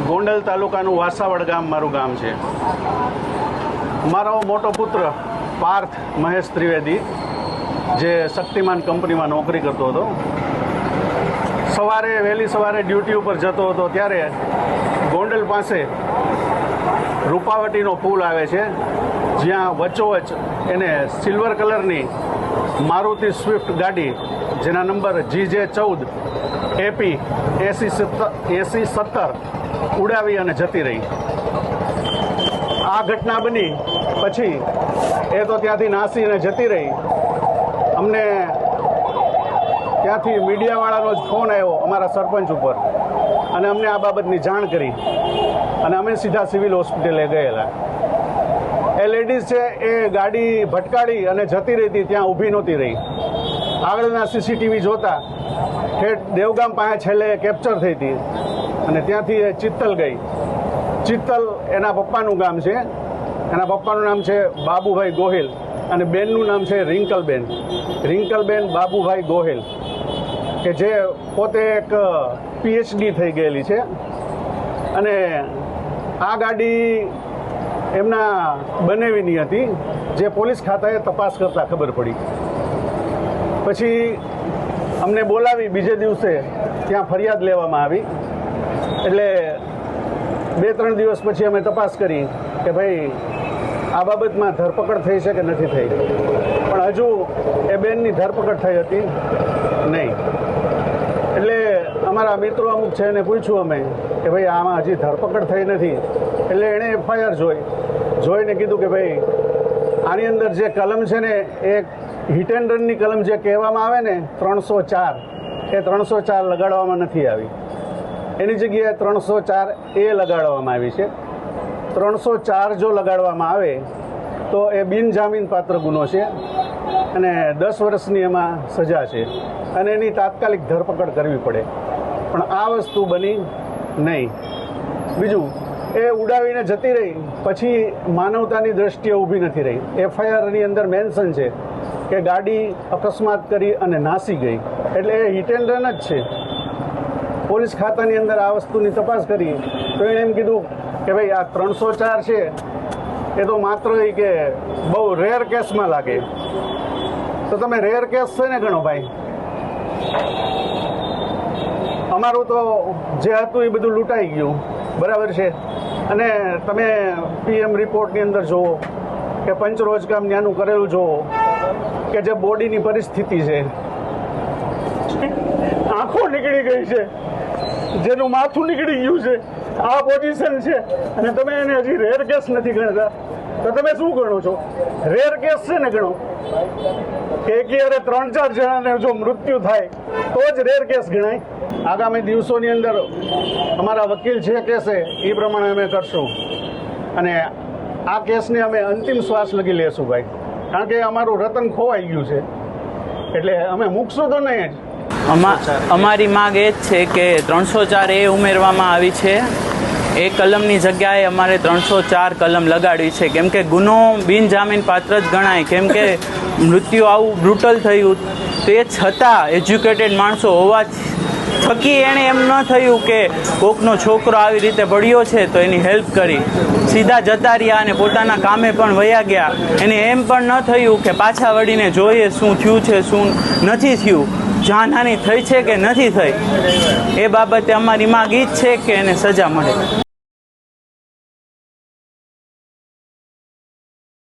ગોંડલ તાલુકાનું વાસાવડ ગામ મારું ગામ છે. મારો મોટો પુત્ર પાર્થ મહેશ ત્રિવેદી જે શક્તિમાન કંપનીમાં નોકરી કરતો હતો, વહેલી સવારે ડ્યુટી ઉપર જતો હતો ત્યારે ગોંડલ પાસે રૂપાવટીનો પુલ આવે છે, જ્યાં વચ્ચોવચ્ચ એને સિલ્વર કલરની મારુતિ સ્વિફ્ટ ગાડી જેના નંબર GJ14 AP 8070 ઉડાવી અને જતી રહી. આ ઘટના બની પછી એ તો ત્યાંથી નાસીને જતી રહી. અમને ત્યાંથી મીડિયાવાળાનો જ ફોન આવ્યો અમારા સરપંચ ઉપર અને અમને આ બાબતની જાણ કરી અને અમે સીધા સિવિલ હોસ્પિટલે ગયેલા. એ લેડીઝ છે એ ગાડી ભટકાડી અને જતી રહી હતી, ત્યાં ઊભી નહોતી રહી. આગળના CCTV જોતા ઠેઠ દેવગામ પાસે છેલ્લે કેપ્ચર થઈ હતી અને ત્યાંથી એ ચિત્તલ ગઈ. ચિત્તલ એના પપ્પાનું ગામ છે. એના પપ્પાનું નામ છે બાબુભાઈ ગોહિલ અને બેનનું નામ છે રિંકલબેન બાબુભાઈ ગોહિલ, કે જે પોતે એક PhD થઈ ગયેલી છે. અને આ ગાડી એમના બનેવીની હતી, જે પોલીસ ખાતાએ તપાસ કરતાં ખબર પડી. પછી અમને બોલાવી બીજે દિવસે ત્યાં ફરિયાદ લેવામાં આવી. એટલે 2-3 દિવસ પછી અમે તપાસ કરી કે ભાઈ આ બાબતમાં ધરપકડ થઈ છે કે નથી થઈ, પણ હજુ એ બેનની ધરપકડ થઈ હતી નહીં. એટલે અમારા મિત્રો અમુક છે એને પૂછ્યું અમે કે ભાઈ આમાં હજી ધરપકડ થઈ નથી. એટલે એણે FIR જોઈને કીધું કે ભાઈ આની અંદર જે કલમ છે ને એ હિટ એન્ડ રનની કલમ જે કહેવામાં આવે ને 304, એ 304 લગાડવામાં નથી આવી. એની જગ્યાએ 304A લગાડવામાં આવી છે. 304 જો લગાડવામાં આવે તો એ બિનજામીન પાત્ર ગુનો છે અને 10 વર્ષની એમાં સજા છે અને એની તાત્કાલિક ધરપકડ કરવી પડે. પણ આ વસ્તુ બની નહીં. બીજું, એ ઉડાવીને જતી રહી પછી માનવતાની દ્રષ્ટિએ ઊભી નથી રહી. FIRની અંદર મેન્શન છે કે ગાડી અકસ્માત કરી અને નાસી ગઈ, એટલે એ હિટ એન્ડ રન જ છે. પોલીસ ખાતાની અંદર આ વસ્તુની તપાસ કરી તો એણે એમ કીધું કે ભાઈ આ 304 છે એ તો માત્ર કે બહુ રેર કેસમાં લાગે. તો તમે રેર કેસ છે ને ગણો ભાઈ. અમારું તો જે હતું એ બધું લૂંટાઈ ગયું, બરાબર છે. અને તમે PM રિપોર્ટની અંદર જુઓ કે પંચરોજકામ ત્યાંનું કરેલું જુઓ કે જે બોડીની પરિસ્થિતિ છે, આંખો નીકળી ગઈ છે, જેનું માથું નીકળી ગયું છે, આ પોઝિશન છે, અને તમે એને હજી રેર કેસ નથી ગણતા. તો તમે શું ગણો છો? રેર કેસ છે ને ગણો કે એકયારે 3-4 જણાને જો મૃત્યુ થાય તો જ રેર કેસ ગણાય. આગામી દિવસોની અંદર અમારા વકીલ જે કહેશે એ પ્રમાણે અમે કરશું અને આ કેસને અમે અંતિમ શ્વાસ લગી લેશું ભાઈ. કારણ કે અમારું રતન ખોવાઈ ગયું છે, એટલે અમે મૂકશું તો નહીં જ. અમારી માંગ એ જ છે કે 304A ઉમેરવામાં આવી છે. એ કલમની જગ્યાએ અમારે 304 કલમ લગાડવી છે, કેમ કે ગુનો બિનજામીન પાત્ર જ ગણાય. કેમ કે મૃત્યુ આવું બ્રુટલ થયું, તે છતાં એજ્યુકેટેડ માણસો હોવા થકી એણે એમ ન થયું કે કોકનો છોકરો આવી રીતે પડ્યો છે તો એની હેલ્પ કરી, સીધા જતા રહ્યા અને પોતાના કામે પણ વયા ગયા. એને એમ પણ ન થયું કે પાછા વળીને જોઈએ શું થયું છે શું નથી થયું, જાનહાનિ થઈ છે કે નથી થઈ. એ બાબતે અમારી માંગ એ જ છે કે એને સજા મળે.